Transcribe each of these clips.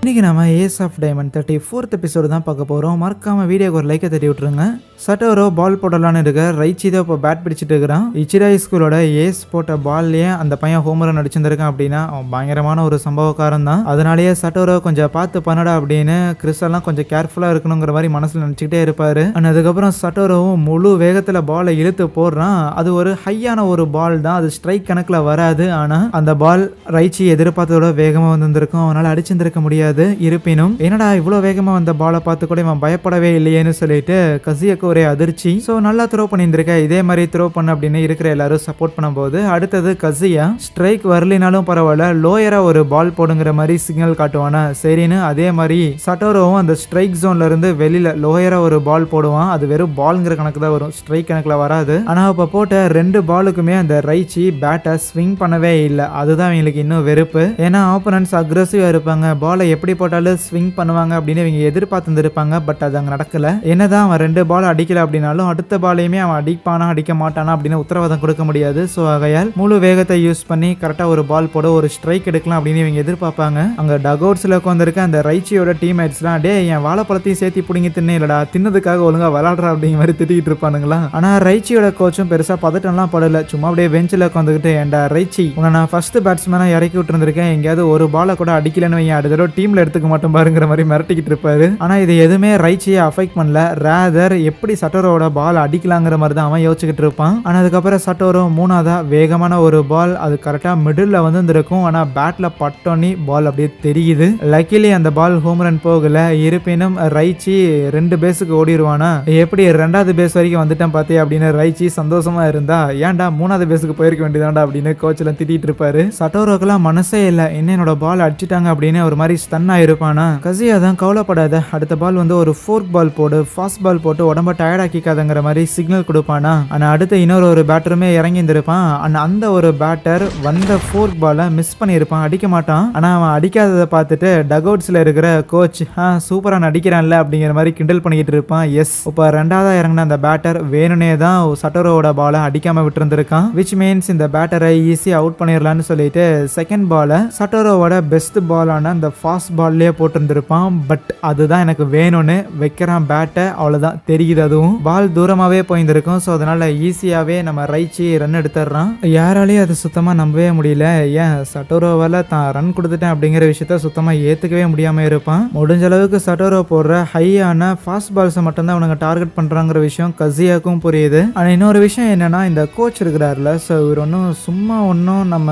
இன்னைக்கு நம்ம ace of diamond 34th episode தான் பார்க்க போகிறோம். மறக்காம வீடியோக்கு ஒரு லைக்கை தட்டி விட்டுருங்க. சட்டோரோ பால் போடலான்னு இருக்க ரைச்சி தான் இப்போ பேட் பிடிச்சிட்டு இருக்கிறான். இச்சிராய் ஸ்கூலோட ஏஸ் போட்ட பால்லேயே அந்த பையன் ஹோம் ரன் அடிச்சிருந்திருக்கான் அப்படின்னா அவன் பயங்கரமான ஒரு சம்பவக்காரன் தான். அதனாலேயே சட்டோரோ கொஞ்சம் பார்த்து பண்ணடா அப்படின்னு கிறிஸ்டெல்லாம் கொஞ்சம் கேர்ஃபுல்லாக இருக்கணுங்கிற மாதிரி மனசில் நினச்சிக்கிட்டே இருப்பார். அதுக்கப்புறம் சட்டோரோவும் முழு வேகத்தில் பாலை இழுத்து போடுறான். அது ஒரு ஹையான ஒரு பால் தான், அது ஸ்ட்ரைக் கணக்கில் வராது. ஆனால் அந்த பால் ரைச்சி எதிர்பார்த்ததோட வேகமாக வந்திருக்கும், அவனால் அடிச்சிருந்திருக்க முடியாது. இருப்பினும் என்னடா இவ்வளோ வேகமாக வந்த பாலை பார்த்து கூட இவன் பயப்படவே இல்லையேன்னு சொல்லிட்டு கசியக்கு ஒரே அதிர்ச்சி. ஸோ நல்லா த்ரோ பண்ணியிருந்திருக்க, இதே மாதிரி த்ரோ பண்ண அப்படின்னு இருக்கிற எல்லாரும் சப்போர்ட் பண்ணும்போது அடுத்தது கசியா ஸ்ட்ரைக் வரலினாலும் பரவாயில்ல லோயரா ஒரு பால் போடுங்கிற மாதிரி சிக்னல் காட்டுவானா. சரின்னு அதே மாதிரி சட்டோரோவும் அந்த ஸ்ட்ரைக் ஜோன்ல இருந்து வெளியில லோயரா ஒரு பால் போடுவான். அது வெறும் பால்ங்கிற கணக்கு தான் வரும், ஸ்ட்ரைக் கணக்கில் வராது. ஆனால் இப்போ போட்ட 2 பாலுக்குமே அந்த ரைச்சி பேட்டை ஸ்விங் பண்ணவே இல்லை. அதுதான் இவங்களுக்கு இன்னும் வெறுப்பு. ஏன்னா ஆப்போனன்ட்ஸ் அக்ரெசிவா இருப்பாங்க, பாலை எப்படி போட்டாலும் ஸ்விங் பண்ணுவாங்க அப்படின்னு இவங்க எதிர்பார்த்துருப்பாங்க. பட் அது அங்கே நடக்கல. என்னதான் அவன் 2 பால் அடிக்கல அப்படின்னாலும் அடுத்த பாலையுமே அவன் அடிப்பானா அடிக்க மாட்டானா அப்படின்னு உத்தரவாதம் கொடுக்க முடியாது. ஸோ ஆகையால் முழு வேகத்தை யூஸ் பண்ணி கரெக்டாக ஒரு பால் போட ஒரு ஸ்ட்ரைக் எடுக்கலாம் அப்படின்னு இவங்க எதிர்பார்ப்பாங்க. அங்கே டகவுட்ஸில் உட்காந்துருக்க அந்த ரைச்சியோட டீம்மேட்ஸ்லாம் டே என் வாழைப்பழத்தையும் சேர்த்து பிடிங்கி தின்னு இல்லடா, தின்னதுக்காக ஒழுங்கா விளாடுறா அப்படிங்கிற மாதிரி திட்டிகிட்டு இருப்பானுங்களா. ஆனால் ரைச்சியோட கோச்சும் பெருசாக பதட்டம்லாம் படல, சும்மா அப்படியே பெஞ்சில் உட்காந்துக்கிட்டு ஏன்டா ரைச்சி உன்னை நான் ஃபர்ஸ்ட் பேட்ஸ்மேனாக இறக்கி விட்டுருந்துருக்கேன், எங்கேயாவது ஒரு பாலை கூட அடிக்கலன்னு வைங்க, அடுத்த தடவை டீம்ல எடுத்துக்க மாட்டோம் பாருங்கிற மாதிரி மிரட்டிக்கிட்டு இருப்பாரு. ஆனா இது எதுவுமே ரைச்சியை அஃபெக்ட் பண்ணல. ரேதர் எப்படி சட்டோரோட பால் அடிக்கலாங்கிற மாதிரி தான் அவன் யோசிச்சுக்கிட்டு இருப்பான். ஆனா அதுக்கப்புறம் சட்டோரோ 3ஆவதா வேகமான ஒரு பால், அது கரெக்டா மிடில் வந்துருக்கும். ஆனா பேட்ல பட்டோனி பால் அப்படியே தெரியுது. லக்கிலி அந்த பால் ஹோம் ரன் போகல. இருப்பினும் ரைச்சி 2 பேஸுக்கு ஓடிடுவானா, எப்படி 2வது பேஸ் வரைக்கும் வந்துட்டேன் பாத்தே அப்படின்னு ரைச்சி சந்தோஷமா இருந்தா ஏன்டா 3வது பேஸுக்கு போயிருக்க வேண்டியதாண்டா அப்படின்னு கோச்ல திட்டிட்டு இருப்பாரு. சட்டோரோக்கெல்லாம் மனசே இல்லை, என்ன என்னோட பால் அடிச்சிட்டாங்க அப்படின்னு ஒரு மாதிரி ஸ்டன் ஆயிருப்பானா. கசியா தான் கவலைப்படாத, அடுத்த பால் வந்து ஒரு ஃபோர்க் பால் போடு, ஃபாஸ்ட் பால் போட்டு உடம்ப டயர்ட் ஆக்கிக்காதங்கிற மாதிரி சிக்னல் கொடுப்பானா. ஆனா அடுத்த இன்னொரு ஒரு பேட்டருமே இறங்கி இருந்திருப்பான். அந்த ஒரு பேட்டர் வந்த ஃபோர்க் பாலை மிஸ் பண்ணியிருப்பான், அடிக்க மாட்டான். ஆனா அவன் அடிக்காததை பார்த்துட்டு டகவுட்ஸ்ல இருக்கிற கோச் சூப்பரா நடிக்கிறான்ல அப்படிங்கிற மாதிரி கிண்டல் பண்ணிக்கிட்டு இருப்பான். எஸ், இப்போ 2ஆவதா இறங்கின அந்த பேட்டர் வேணுனே தான் சட்டோரோட பாலை அடிக்காம விட்டு இருந்திருக்கான். விச் மீன்ஸ் இந்த பேட்டரை ஈஸியா அவுட் பண்ணிடலான்னு சொல்லிட்டு செகண்ட் பாலை சட்டோரோவோட பெஸ்ட் பாலான அந்த ஃபாஸ்ட் பால்லேயே போட்டிருந்திருப்பான். பட் அதுதான் எனக்கு வேணும்னு வைக்கிறான் பேட்டை, அவ்வளோதான் தெரியுது. அதுவும் பால் தூரமாகவே போயிருந்திருக்கும். ஸோ அதனால ஈஸியாகவே நம்ம ரைச்சி ரன் எடுத்துடுறான். யாராலையும் அது சுத்தமாக நம்பவே முடியல. ஏன் சட்டோரோவால் தான் ரன் கொடுத்துட்டேன் அப்படிங்கிற விஷயத்த சுத்தமாக ஏற்றுக்கவே முடியாமல் இருப்பான். முடிஞ்ச அளவுக்கு சட்டோரோ போடுற ஹையான ஃபாஸ்ட் பால்ஸை மட்டும்தான் அவனுங்க டார்கெட் பண்ணுறாங்கிற விஷயம் கசியாக்கும் புரியுது. ஆனால் இன்னொரு விஷயம் என்னன்னா, இந்த கோச் இருக்கிறாருல, ஸோ இவர் ஒன்றும் நம்ம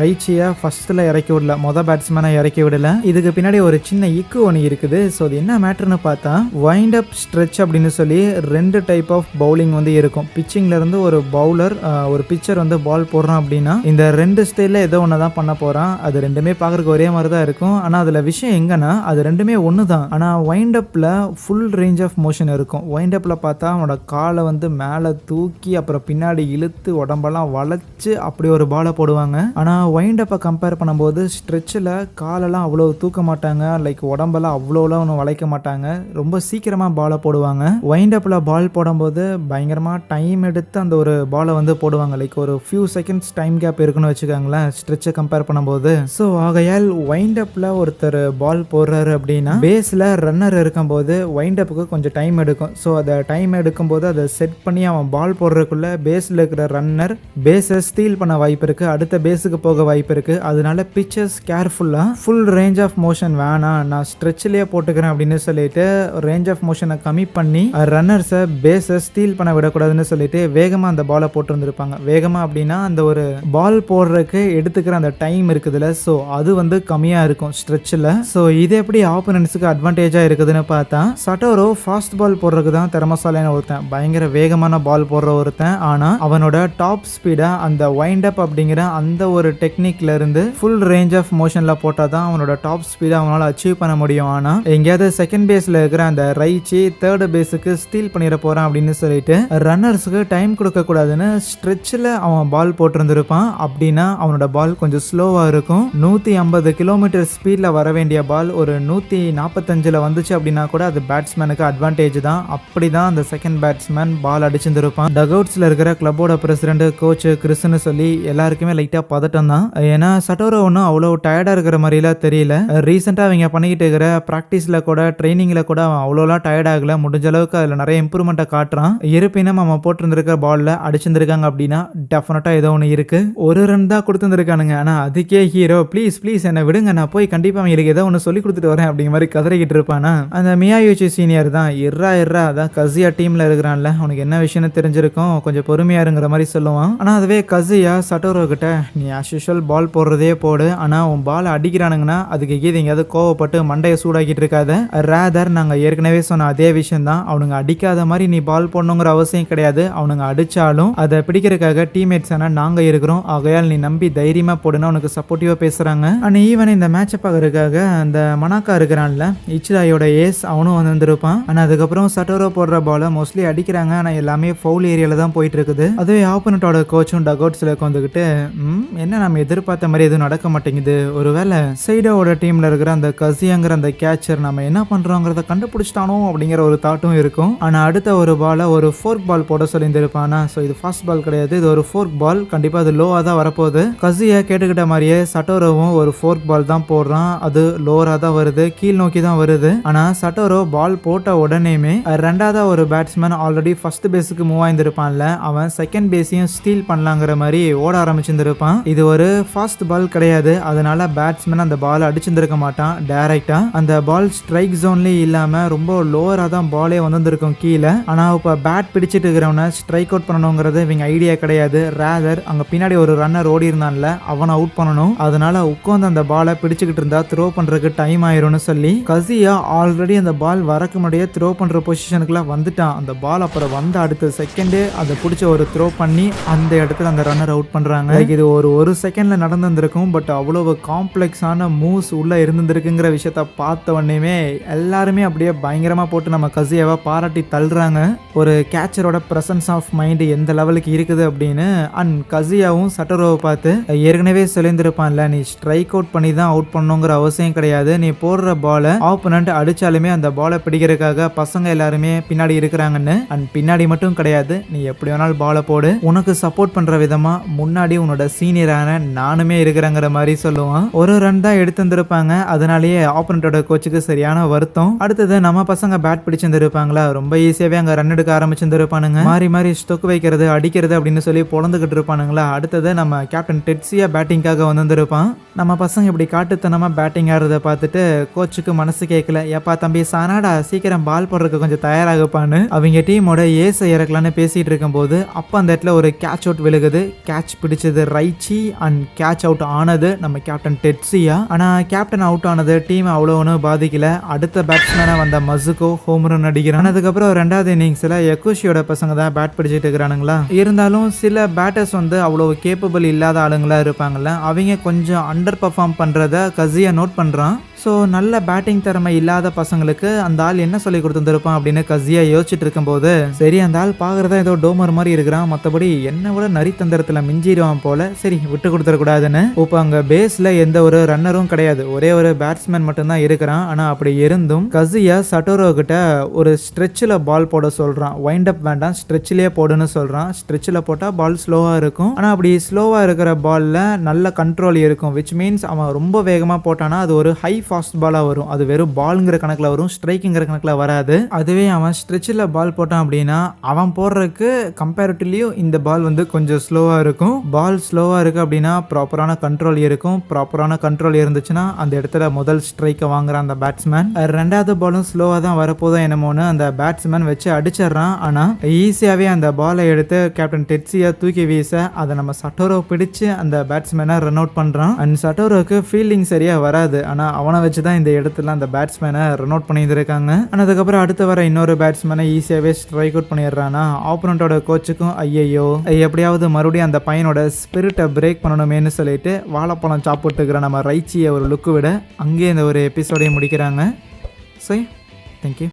ரைச்சியை ஃபர்ஸ்ட்டில் இறக்கி விடல, மொதல் பேட்ஸ்மேனை இறக்கி விடல. இதுக்கு பின்னாடி ஒரு சின்ன இக்கு ஒன்று இருக்குது. ஸோ அது என்ன மேட்டர்னு பார்த்தா வைண்ட் அப் ஸ்ட்ரெச் அப்படின்னு சொல்லி 2 டைப் ஆஃப் பவுலிங் வந்து இருக்கும். பிச்சிங்ல இருந்து ஒரு பவுலர் ஒரு பிச்சர் வந்து பால் போடுறான் அப்படின்னா இந்த 2 ஸ்டைலில் ஏதோ ஒன்று தான் பண்ண போகிறான். அது 2மே பார்க்குறதுக்கு ஒரே மாதிரி தான் இருக்கும். ஆனால் அதில் விஷயம் எங்கன்னா அது 2மே ஒன்று தான். ஆனால் வைண்ட் அப்பில் ஃபுல் ரேஞ்ச் ஆஃப் மோஷன் இருக்கும். வைண்ட் அப்பில் பார்த்தா அவனோட காலை வந்து மேலே தூக்கி அப்புறம் பின்னாடி இழுத்து உடம்பெல்லாம் வளைச்சு அப்படி ஒரு பாலை போடுவாங்க. ஆனால் வைண்ட் அப்பை கம்பேர் பண்ணும்போது ஸ்ட்ரெச்சில் காலெல்லாம் அவ்வளோ தூக்க மாட்டாங்க, லைக் உடம்பெல்லாம் அவ்வளோலாம் ஒன்றும் வளைக்க மாட்டாங்க, ரொம்ப சீக்கிரமாக பாலை போடுவாங்க. வைண்ட் அப்பில் பால் போடும்போது பயங்கரமாக டைம் எடுத்து அந்த ஒரு பாலை வந்து போடுவாங்க. லைக் ஒரு ஃபியூ செகண்ட்ஸ் டைம் கேப் இருக்குன்னு வச்சுக்கோங்களேன் ஸ்ட்ரெச்சை கம்பேர் பண்ணும்போது. ஸோ ஆகையால் வைண்ட் அப்பில் ஒருத்தர் பால் போடுறாரு அப்படின்னா பேஸில் ரன்னர் இருக்கும்போது வைண்ட் அப்புக்கு கொஞ்சம் டைம் எடுக்கும். ஸோ அதை டைம் எடுக்கும்போது அதை செட் பண்ணி அவன் பால் போடுறதுக்குள்ள பேஸில் இருக்கிற ரன்னர் பேஸை ஸ்டீல் பண்ண வாய்ப்பு இருக்குது, அடுத்த பேஸுக்கு போக வாய்ப்பு இருக்குது. அதனால பிச்சர்ஸ் கேர்ஃபுல்லாக ஃபுல் ரேஞ்ச் ஆஃப் மோஷன் வேணாம், நான் ஸ்ட்ரெச்சிலேயே போட்டுக்கிறேன் அப்படின்னு சொல்லிட்டு ரேஞ்ச் ஆஃப் மோஷனை கம்மி பண்ணி ரன்னர்ஸை பேஸை ஸ்டீல் பண்ண விடக்கூடாதுன்னு சொல்லிட்டு வேகமாக அந்த பாலை போட்டுருந்துருப்பாங்க. வேகமாக அப்படின்னா அந்த ஒரு பால் போடுறதுக்கு எடுத்துக்கிற அந்த டைம் இருக்குதுல்ல, ஸோ அது வந்து கம்மியாக இருக்கும் ஸ்ட்ரெச்சில். ஸோ இது எப்படி ஆப்போனன்ட்ஸுக்கு அட்வான்டேஜாக இருக்குதுன்னு பார்த்தா சட்டோரோ ஃபாஸ்ட் பால் போடுறதுக்கு தான் திறமசாலியான ஒருத்தன், பயங்கர வேகமான பால் போடுற ஒருத்தன். ஆனால் அவனோட டாப் ஸ்பீடா அந்த வைண்ட் அப் அப்படிங்கிற அந்த ஒரு டெக்னிக்ல இருந்து ஃபுல் ரேஞ்ச் ஆஃப் மோஷன்ல போட்டால் தான் அவனோட டாப் ஸ்பீடை அவனால் அச்சீவ் பண்ண முடியும். ஆனால் எங்கேயாவது செகண்ட் பேஸ்ல இருக்கிற அந்த ரைச்சி 3rd பேஸுக்கு ஸ்டீல் பண்ணிட போறான் அப்படின்னு சொல்லிட்டு ரன்னர்ஸுக்கு டைம் கொடுக்க கூடாதுன்னு ஸ்ட்ரெச்சில் அவன் பால் போட்டிருந்திருப்பான். அப்படின்னா அவனோட பால் கொஞ்சம் ஸ்லோவா இருக்கும். 150 கிலோமீட்டர் ஸ்பீட்ல வர வேண்டிய பால் ஒரு 145 வந்துச்சு அப்படின்னா கூட அது பேட்ஸ்மேனுக்கு அட்வான்டேஜ் தான். அப்படிதான் அந்த செகண்ட் பேட்ஸ்மேன் பால் அடிச்சிருந்திருப்பான். டக்அவுட்ஸ்ல இருக்கிற கிளப்போட பிரசிடென்ட் கோச் கிறிஸ்னு சொல்லி எல்லாருக்குமே லைட்டா பதட்டம் தான். ஏன்னா சட்டோரோ ஒன்றும் அவ்வளோ டயர்டா இருக்கிற மாதிரிலாம் தெரியல. ரீசெண்டாக அவங்க பண்ணிக்கிட்டு இருக்கிற ப்ராக்டிஸில் கூட ட்ரைனிங்கில் கூட அவன் அவ்வளோலாம் டயர்ட் ஆகல. முடிஞ்ச அளவுக்கு அதில் நிறைய இம்ப்ரூவ்மெண்ட்டை காட்டுறான். இருப்பினும் அவன் போட்டிருந்திருக்க பாலில் அடிச்சிருந்திருக்காங்க அப்படின்னா டெஃபினட்டாக ஏதோ ஒன்று இருக்குது. ஒரு ரன் தான் கொடுத்துருந்துருக்கானுங்க. ஆனால் அதுக்கே ஹீரோ ப்ளீஸ் ப்ளீஸ் என்னை விடுங்க, நான் போய் கண்டிப்பாக அவங்களுக்கு ஏதோ ஒன்று சொல்லி கொடுத்துட்டு வரேன் அப்படிங்கிற மாதிரி கதறிக்கிட்டு இருப்பானா. அந்த மியாயூச்சி சீனியர் தான் இர்ரா அதான் கசியா டீமில் இருக்கிறான்ல, அவனுக்கு என்ன விஷயம்னு தெரிஞ்சிருக்கும், கொஞ்சம் பொறுமையா இருங்கிற மாதிரி சொல்லுவான். ஆனால் அதுவே கசியா சட்டோரோ கிட்ட நீ ஆஸ் யூஷுவல் பால் போடுறதே போடு, ஆனால் உன் பால் அடிக்கிறானுங்கன்னா அதுக்கு கீது எங்கேயாவது கோவப்பட்டு மண்டையை சூடாக்கிட்டு இருக்காத. ரேதர் நாங்கள் ஏற்கனவே சொன்ன அதே விஷயம் தான், அவனுங்க அடிக்காத மாதிரி நீ பால் போடணுங்கிற அவசியம் கிடையாது. அவனுங்க அடிச்சாலும் அதை பிடிக்கிறதுக்காக டீம்மேட்ஸ் ஆனால் நாங்கள் இருக்கிறோம், ஆகையால் நீ நம்பி தைரியமாக போடுன்னு அவனுக்கு சப்போர்ட்டிவாக பேசுகிறாங்க. அண்ட் ஈவன் இந்த மேட்சை பார்க்கறதுக்காக அந்த மனாக்கா இருக்கிறான்ல இச்சிராயோட ஏஸ், அவனும் வந்திருப்பான். ஆனால் அதுக்கப்புறம் சட்டோரோ போடுற பாலை மோஸ்ட்லி அடிக்கிறாங்க, ஆனால் எல்லாமே ஃபவுல் ஏரியாவில் தான் போயிட்டு இருக்குது. அதுவே ஆப்போனட்டோட கோச்சும் டக்அவுட்ஸில் உட்காந்துக்கிட்டு என்ன நம்ம எதிர்பார்த்த மாதிரி எதுவும் நடக்க மாட்டேங்குது, ஒருவேளை சைடோட டீம்ல இருக்கிற அந்த கசியாங்கிற அந்த கேச்சர் நம்ம என்ன பண்றோங்கிறத கண்டுபிடிச்சிட்டானோ அப்படிங்கிற ஒரு தாட்டும் இருக்கும். ஆனா அடுத்த ஒரு பாலை ஒரு ஃபோர்க் பால் போட சொல்லியிருந்திருப்பானா. ஸோ இது ஃபாஸ்ட் பால் கிடையாது, இது ஒரு ஃபோர்க் பால், கண்டிப்பா அது லோவா தான் வரப்போகுது. கசியா கேட்டுக்கிட்ட மாதிரியே சட்டோரோவும் ஒரு ஃபோர்க் பால் தான் போடுறான், அது லோவரா தான் வருது, கீழ் நோக்கி தான் வருது. ஆனா சட்டோரோ பால் போட்ட உடனேமே ரெண்டாவதா ஒரு பேட்ஸ்மேன் ஆல்ரெடி ஃபர்ஸ்ட் பேஸுக்கு மூவ் ஆயிருந்திருப்பான்ல, அவன் செகண்ட் பேஸையும் ஸ்டீல் பண்ணலாங்கிற மாதிரி ஓட ஆரம்பிச்சிருந்திருப்பான். இது ஒரு ஃபாஸ்ட் பால் கிடையாது, அதனால பேட்ஸ்மேன் அந்த பால் அடிச்சிருந்திருக்க மாட்டான். டைரக்டா அந்த பால் ஸ்ட்ரைக் ஜோன்லயே இல்லாம ரொம்ப லோவரா தான் பாலே வந்திருக்கும் கீழே. ஆனா இப்ப பேட் பிடிச்சிட்டு இருக்கிறவனை ஸ்ட்ரைக் அவுட் பண்ணணுங்கிறது இவங்க ஐடியா கிடையாது. ரேதர் அங்க பின்னாடி ஒரு ரன்னர் ஓடி இருந்தான்ல, அவனை அவுட் பண்ணணும். அதனால உட்காந்து அந்த பாலை பிடிச்சுக்கிட்டு இருந்தா த்ரோ பண்றதுக்கு டைம் ஆயிரும்னு சொல்லி கசியா ஆல்ரெடி அந்த பால் வரக்கு முன்னாடியே த்ரோ பண்ற பொசிஷனுக்குலாம் வந்துட்டான். அந்த பால் அப்புறம் வந்த அடுத்த செகண்டே அதை பிடிச்ச ஒரு த்ரோ பண்ணி அந்த இடத்துல அந்த ரன்னர் அவுட் பண்றாங்க. இது ஒரு செகண்ட்ல நடந்திருக்கும். பட் அவ்வளவு காம்ப்ளெக்ஸான மூவ்ஸ் உள்ள இருந்திருக்குங்கிற விஷயத்த பார்த்த உடனே எல்லாருமே அப்படியே பயங்கரமா போட்டு நம்ம கசியாவை பாராட்டி தள்ளுறாங்க. ஒரு கேச்சரோட பிரசன்ஸ் ஆஃப் மைண்ட் எந்த லெவலுக்கு இருக்குது அப்படின்னு. அண்ட் கசியாவும் சட்டோரோவை பார்த்து ஏற்கனவே சொல்லியிருந்திருப்பான்ல, நீ ஸ்ட்ரைக் அவுட் பண்ணி தான் அவுட் பண்ணணுங்கிற அவசியம் கிடையாது, நீ போடுற பாலை ஆப்போனன்ட் அடிச்சாலுமே அந்த பாலை பிடிக்கிறதுக்காக பசங்க எல்லாருமே பின்னாடி இருக்கிறாங்கன்னு. அண்ட் பின்னாடி மட்டும் கிடையாது, நீ எப்படி வேணாலும் பாலை போடு, உனக்கு சப்போர்ட் பண்ற விதமா முன்னாடி உன்னோட சீனியரான நானுமே இருக்கிறேங்கிற மாதிரி சொல்லுவான். ஒரு ரன் தான் எடுத்திருந்திருப்பாங்க, அதனாலேயே ஆப்போனன்ட்டோட கோச்சுக்கு சரியான வருத்தம். அடுத்தது நம்ம பசங்க பேட் பிடிச்சிருந்திருப்பாங்களா, ரொம்ப ஈஸியாவே அங்க ரன் எடுக்க ஆரம்பிச்சிருந்திருப்பானுங்க. மாறி மாறி ஸ்டொக் வைக்கிறது அடிக்கிறது அப்படின்னு சொல்லி பொழந்துகிட்டு இருப்பானுங்களா. அடுத்தது நம்ம கேப்டன் டெட்ஸியா பேட்டிங்காக வந்திருப்பான். நம்ம பசங்க இப்படி காட்டுத்தனமா பேட்டிங் ஆடுறத பார்த்துட்டு கோச்சுக்கு மனசு கேட்கல. ஏப்பா தம்பி சானாடா, சீக்கிரம் பால் போடுறதுக்கு கொஞ்சம் தயாராகப்பான்னு அவங்க டீமோட ஏசை இறக்கலான்னு பேசிட்டு இருக்கும் போது அப்ப அந்த இடத்துல ஒரு கேட்ச் அவுட் விழுகுது. கேட்ச் பிடிச்சது ரைச்சி அண்ட் கேட்ச் அவுட் ஆனது நம்ம கேப்டன் டெட்ஸியா. ஆனா கேப்டன் அவுட் ஆனது டீம் அவ்வளோ ஒன்றும் பாதிக்கல. அடுத்த பேட்ஸ்மேனா வந்த மசுகோ ஹோம் ரன் அடிக்கிறான். அதுக்கப்புறம் ரெண்டாவது இன்னிங்ஸ்ல யகுஷியோட பசங்க தான் பேட் பிடிச்சிட்டு இருக்கிறானுங்களா. இருந்தாலும் சில பேட்டர்ஸ் வந்து அவ்வளவு கேப்பபிள் இல்லாத ஆளுங்களா இருப்பாங்கல்ல, அவங்க கொஞ்சம் அண்டர் பர்ஃபார்ம் பண்றத கசியா நோட் பண்றான். ஸோ நல்ல பேட்டிங் திறமை இல்லாத பசங்களுக்கு அந்த ஆள் என்ன சொல்லி கொடுத்துருப்பான் அப்படின்னு கசியா யோசிச்சுட்டு இருக்கும்போது, சரி அந்த ஆள் பார்க்குறதா ஏதோ டோமர் மாதிரி இருக்கிறான், மற்றபடி என்ன விட நரித்தந்திரத்தில் மிஞ்சிடுவான் போல, சரி விட்டு கொடுத்துடக்கூடாதுன்னு. இப்போ அங்கே பேஸில் எந்த ஒரு ரன்னரும் கிடையாது, ஒரே ஒரு பேட்ஸ்மேன் மட்டும்தான் இருக்கிறான். ஆனால் அப்படி இருந்தும் கசியா சட்டோரோ கிட்ட ஒரு ஸ்ட்ரெச்சில் பால் போட சொல்கிறான். வைண்ட் அப் வேண்டாம், ஸ்ட்ரெச்சிலே போடுன்னு சொல்கிறான். ஸ்ட்ரெச்சில் போட்டால் பால் ஸ்லோவாக இருக்கும். ஆனால் அப்படி ஸ்லோவாக இருக்கிற பாலில் நல்ல கண்ட்ரோல் இருக்கும். விச் மீன்ஸ் அவன் ரொம்ப வேகமாக போட்டானா அது ஒரு ஹை ஃபாஸ்ட் பாலாக வரும். அது வெறும் பாலுங்கிற கணக்கில் வரும், ஸ்ட்ரைக்குங்கிற கணக்கில் வராது. அதுவே அவன் ஸ்ட்ரெச்சில் பால் போட்டான் அப்படின்னா அவன் போடுறதுக்கு கம்பேரிட்டிவ்லியும் இந்த பால் வந்து கொஞ்சம் ஸ்லோவாக இருக்கும். பால் ஸ்லோவாக இருக்குது அப்படின்னா ப்ராப்பரான கண்ட்ரோல் இருக்கும். ப்ராப்பரான கண்ட்ரோல் இருந்துச்சுன்னா அந்த இடத்துல முதல் ஸ்ட்ரைக்கை வாங்குறான் அந்த பேட்ஸ்மேன். ரெண்டாவது பாலும் ஸ்லோவாக தான் வரப்போதோ என்னமோன்னு அந்த பேட்ஸ்மேன் வச்சு அடிச்சிடறான். ஆனால் ஈஸியாகவே அந்த பாலை எடுத்து கேப்டன் டெட்ஸியா தூக்கி வீச அதை நம்ம சட்டோரோ பிடிச்சு அந்த பேட்ஸ்மேனை ரன் அவுட் பண்ணுறான். அண்ட் சட்டோரோக்கு ஃபீல்டிங் சரியாக வராது, ஆனால் அவனை வச்சு தான் இந்த இடத்துல அந்த பேட்ஸ்மேனை ரன் அவுட் பண்ணியிருக்காங்க. அதுக்கப்புறம் அடுத்து வர இன்னொரு பேட்ஸ்மேனை ஈஸியாகவே ஸ்ட்ரைக் அவுட் பண்ணிடுறானா. ஆப்போனண்டோட கோச்சுக்கும் ஐயோ எப்படியாவது மறுபடியும் அந்த பையனோட ஸ்பிரிட்டை பிரேக் பண்ணணுமேனு சொல்லிட்டு வாழைப்பழம் சாப்பிட்டுக்கிற நம்ம ரைச்சியை ஒரு லுக்கு விட அங்கேயே இந்த ஒரு எபிசோடையும் முடிக்கிறாங்க. So thank you.